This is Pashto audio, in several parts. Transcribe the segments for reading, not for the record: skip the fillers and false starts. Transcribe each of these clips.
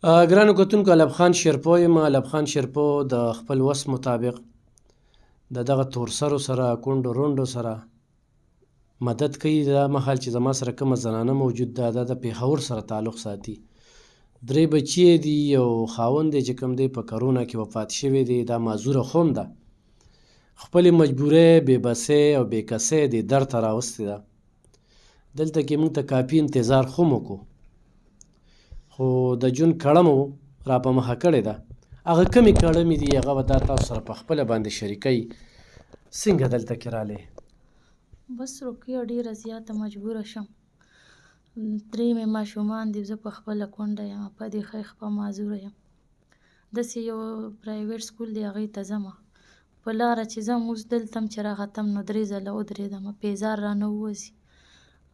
ګرانو کتونکو الب خان شیرپو یم. الب خان شیرپو د خپل وس مطابق د دغه تورسرو سره کونډو رونډو سره مدد کوي. دا مهال چې زما سره کومه زنانه موجود ده دا د پېښور سره تعلق ساتي. 3 بچي یې دي، یو خاوند دی چې کوم دی په کرونا کې وفات شوی دی. دا معذوره خوم ده، خپلې مجبورۍ بېبسۍ او بېکسۍ دې در ته راوستې ده. دلته کې موږ ته کافي انتظار خو مو کو، خو د جون کړه مو را په مخه کړې ده. هغه کمې کړمې دي هغه به دا تاسو سره په خپله باندې شریکوي. څنګه دلته کې رالی؟ بس روقیه ډېره زیاته مجبوره شم. 3 مې ماشومان دي، زه په خپله کونډه یم، په دې ښه ښه معذوره یم. داسې یو پرایویټ سکول دی هغې ته ځمه. په لاره چې ځم اوس دلته م چې راختم نو 3 ځله ودرېدمه، پیزار رانه ووځي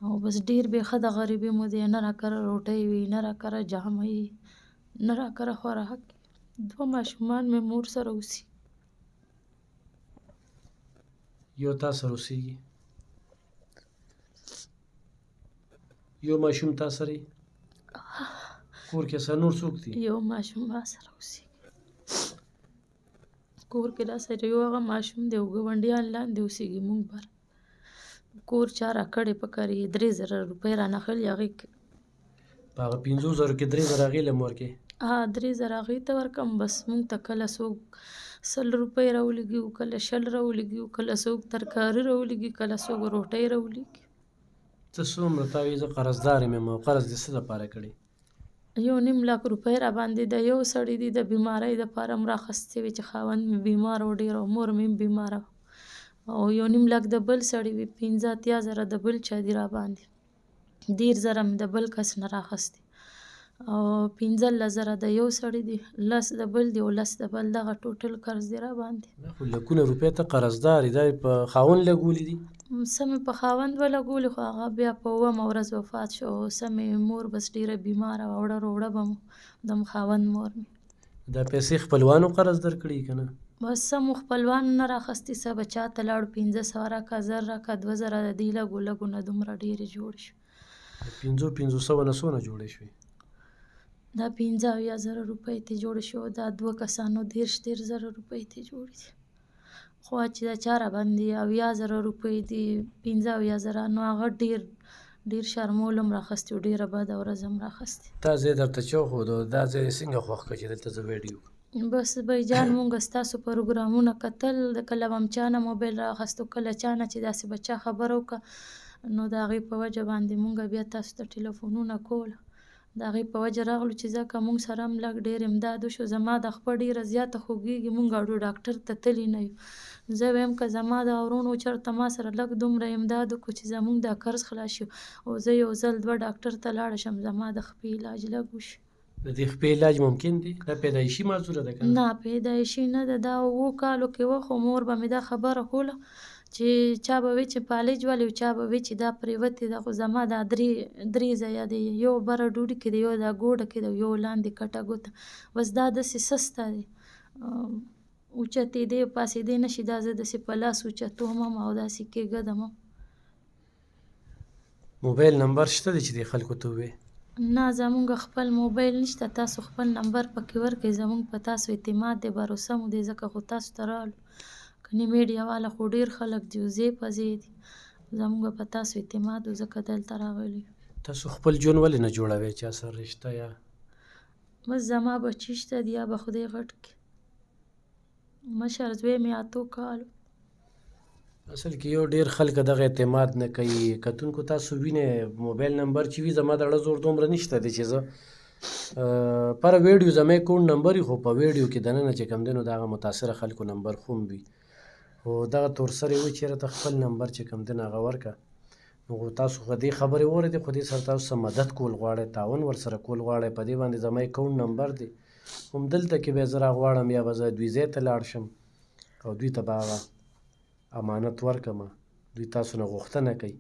او بس ډېر بېخه د غریبي مو دی. نه راکره روټۍ وي، نه راکره جامه وي، نه راکره خوراک. 2 ماشومان مې مور سره اوسي. یو تا سره اوسېږي، یو ماشوم تا سره یې؟ کور کې سره نور څوک دي؟ یو ماشوم ما سره اوسېږي. کور کې را سره یو هغه ماشوم دی او ګاونډیان لاندې اوسېږي. موږ بر کور چا راکړی په کار یې 3000 روپۍ رانخلي هغې کې. په هغه 50000 کې 3000 هغې له مور کې؟ 3000 هغې ته ورکړم. بس موږ ته کله څوک 100 روپۍ راولېږي، کله 100 راولېږي، کله څوک ترکاري راولېږي، کله څوک روټۍ راولېږي. ته څومره تا وایي زه قرضدار یم؟ قرض دې څه لپاره کړی؟ 1.5 لک روپۍ راباندې د یو سړي دي د بیمارۍ دپاره م راخیستې وې چې خاوند مې بیمار و ډېر او مور مې هم بیماره وه، او 1.5 لک د بل سړي وي، 15 اتیا زره د بل چا دي راباندې، 10 زره مې د بل کس نه راخیستې او 15 زره د یو سړي دي، 10 د بل دي او 10 د بل. دغه ټوټل قرض دی راباندې. دا خو لکونه روپۍ ته قرضدار یې، دا یې په خاوند لګولي دي؟ څه مې په خاوند ولګولې خو هغه بیا په اوومه ورځ وفات شو. او څه مې مور بس ډېره بیماره وه، اوړه روړه به مو د خاوند مور مې. دا پیسې خپلوانو قرض درکړي که نه؟ بس څه مو خپلوانو نه راخیستې، څه به چا ته لاړو 500 راکړه، 1000 راکړه، 2000 د دې لږو لږو نه دومره ډېرې جوړې شوې. د 500 نه څونه جوړې شوې؟ دا 15,000 روپۍ ته جوړې شوې، دا 2 کسانو 13,000 روپۍ ته جوړې دي. خو چې دا چا راباندې 70,000 روپۍ دي، 15,000 نو هغه ډېر شرمولم راخیستې و، ډېره بده ورځ هم راخیستې. دا ځای درته چا وښودو؟ دا ځای یې څنګه خوښ کړه چې دلته زه ویډیو کړم؟ بس بھائی جان مونږ ستاسو پروګرامونه کتل، د کله به هم چا نه موبایل رااخیستو، کله چا نه چې داسې به چا خبره وکړه نو د هغې په وجه باندې مونږ بیا تاسو ته ټلیفونونه کوله. د هغې په وجه راغلو چې ځکه مونږ سره هم لږ ډېر امداد وشو. زما د خپه ډېره زیاته خوږېږي، مونږ اړو ډاکټر ته تللي نه یو. زه ویم که زما د ورونو چېرته ما سره لږ دومره امداد وکړو چې زمونږ دا قرض خلاص شي او زه یو ځل 2 ډاکټر ته لاړه شم، زما د خپې علاج لږ وشي. د دې خپې علاج ممکن دی؟ دا پیدایشي معذوره ده که نه؟ نه پیدایشي نه ده، دا 7 کالو کې وه، خو مور به مې دا خبره کوله چې چا به وی چې پالج ولې و، چا به وی چې دا پرېوتې ده، خو زما دا 3 ځایه دی، یو بره ډوډۍ کې دی، یو دا ګوډه کې دی، یو لاندې کټه ګوته. بس دا داسې سسته دی، اوچتېدی پاسېدی نه شي. دا زه داسې په لاس اوچتوم هم او داسې کېږدم هم. موبایل نمبر شته دی چې دې خلکو ته ووایې؟ نه زمونږ خپل موبایل نشته، تاسو خپل نمبر پکې ورکړئ، زمونږ په تاسو اعتماد دی، باروسه مو دی، ځکه خو تاسو ته رالو. کنې میډیا والا خو ډېر خلک دي او ځای په ځای دي، زمونږ په تاسو اعتماد و ځکه دلته راغلي یو. تاسو خپل ژوند ولې نه جوړوئ چا سره رشته یا؟ بس زما بچي شته دي، یا به خدای غټ کړي. مشر زوی مې 8 کالو. اصل کې یو ډېر خلک دغه اعتماد نه کوي. کتونکو تاسو وینئ موبایل نمبر چې وي، زما د اړه زور دومره نشته دی چې زه پر ویډیو زما یې کوډ نمبر وي، خو په ویډیو کې دننه چې کوم دی نو د هغه متاثره خلکو نمبر خو هم وي. خو دغه تورسر یې وایي چې یاره ته خپل نمبر چې کوم دی نو هغه ورکړه. نو تاسو خو دې خبرې واورېدې، خو دې سره تاسو څه مدد کول غواړئ، تعاون ورسره کول غواړئ، په دې باندې زما یې کوډ نمبر دی، همدلته کې به یې زه راغواړم یا به زه دوی ځای ته لاړ شم او دوی ته به هغه امانت ورکړم. دوی تاسو نه غوښتنه کوي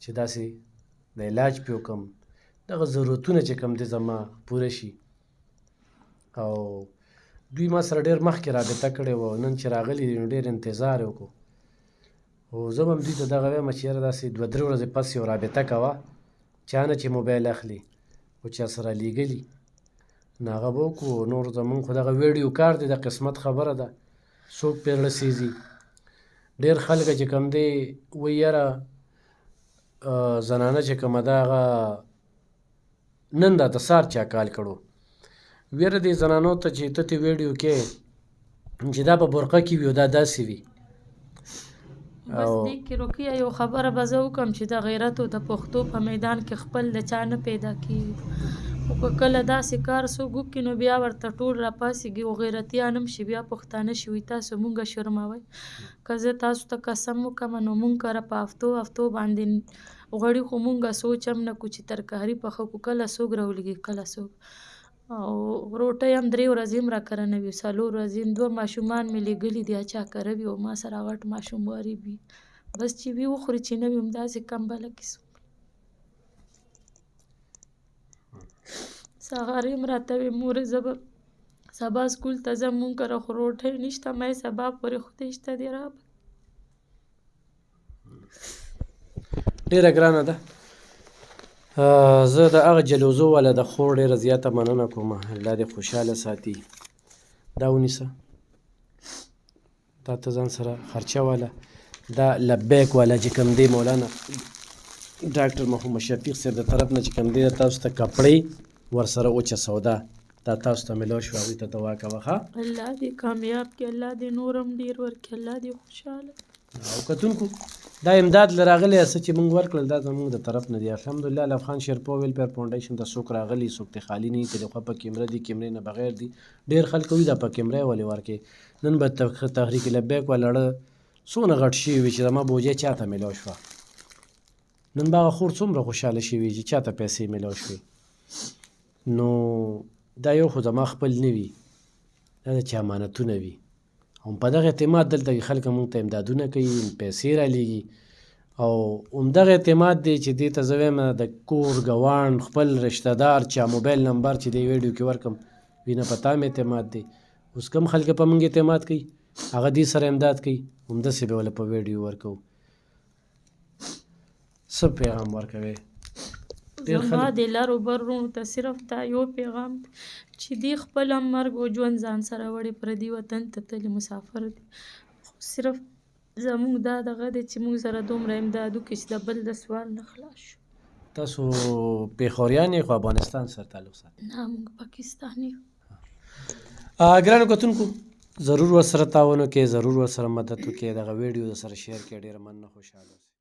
چې داسې د علاج پې وکړم، دغه ضرورتونه چې کوم دی زما پوره شي. او دوی ما سره ډېر مخکې رابطه کړې وه، نن چې راغلي دي نو ډېر انتظار یې وکړو. خو زه به هم دوی ته دغه وایم چې یاره داسې 2-3 ورځې پس یو رابطه کوه، چا نه چې موبایل اخلي او چا سره لیږلي نو هغه به وکړو. نور زمونږ خو دغه ویډیو کار دی، د قسمت خبره ده، څوک پرې زړه سیزي. ډېر خلک چې کوم دی وایي یاره زنانه چې کومه ده هغه نن دا د سهار چا کال کړو. ویره دې زنانو ته چې ته ویډیو کې چې دا په برقه کې وي او دا داسې وي. بس دې کې روقیه یو خبره به زه وکړم چې د غیرتو د پښتو په میدان کې خپل د چا نه پیدا کېږي. خو که کله داسې کار څوک وکړي نو بیا ورته ټول راپاڅېږي او غیرتیان هم شي، بیا پښتانه شي، وایي تاسو مونږ شرموئ. که زه تاسو ته قسم وکړم نو مونږ کره په هفتو باندې غوړي خو مونږ سوچ هم نه کړو چې ترکاري پخه کړو. کله څوک راولېږي کله څوک، او روټۍ هم 3 ورځې هم را کره نه وي، 4 ورځې هم. 2 ماشومان مې لېږلي دي چا کره وي او ما سره غټ ماشوم واري وي، بس چې وي وخوري چې نه وي همداسې کمبله کیسه. سهار هم راته وې مورې زه به سبا سکول ته ځم، مونږ کره خو روټۍ نشته. ما سبا پورې خدای شته دی رابه. ډېره ګرانه ده. زه د هغه جلوزو والا د خور ډېره زیاته مننه کوم، الله دې خوشحاله ساتي. دا ونیسه، دا ته ځان سره خرچه والا. دا لبیک والا چې کوم دی مولانا ډاکټر محمد شفیق صاحب د طرف نه چې کوم دی تاسو ته کپړې ورسره اوچه سودا دا تاسو ته میلاو شوه، هغوی ته دعا کوه ښه. الله دې کامیاب کړي، الله دې نور هم ډېر ورکړي، الله دې خوشحاله. او کتونکو دا امداد له راغلی څه چې موږ ورکړل دا زموږ د طرف نه دی. الحمدلله الافغان شیرپا ویلفیر فاونډیشن ته څوک راغلي څوک ته خالي نه دي، که د خوا په کیمره دي کیمرې نه بغیر دي. ډېر خلک وایي دا په کیمره ولې ورکې. نن به تحریک لبیک ولړه څونه غټ شوي وي چې زما بوجۍ چا ته میلاو شوه. نن به هغه خور څومره خوشحاله شوي چې چا ته پیسې میلاو شوې. نو دا یو خو زما خپل نه وي، دا د چا امانتونه وي. او په دغه اعتماد دلته خلک موږ ته امدادونه کوي، پیسې رالیږي، او همدغه اعتماد دی چې دې ته زه وایم د کور ګاونډ خپل رشته دار چا موبایل نمبر چې دې ویډیو کې ورکړم وینه په تا مې اعتماد دی. اوس کوم خلک په موږ اعتماد کوي هغه دې سره امداد کوي، همداسې به وله په ویډیو ورکوو. څه پیغام ورکوې؟ زما د لارو برونو ته صرف دا یو پیغام دی چې دی خپل هم مرګ او ژوند ځان سره وړي، پردي وطن ته تللي مسافر دي. خو صرف زموږ دا دغه دی چې موږ سره دومره امداد وکړي چې د بل د سوال نه خلاص شو. تاسو پیښوریان یې خو افغانستان سره تعلق ساتئ؟ نه موږ پاکستاني یو. ګرانو کتونکو ضرور ورسره تعاون وکړئ، ضرور ورسره مدد وکړئ، دغه ویډیو د سره شیر کړئ. ډېره مننه، خوشحاله اوسئ.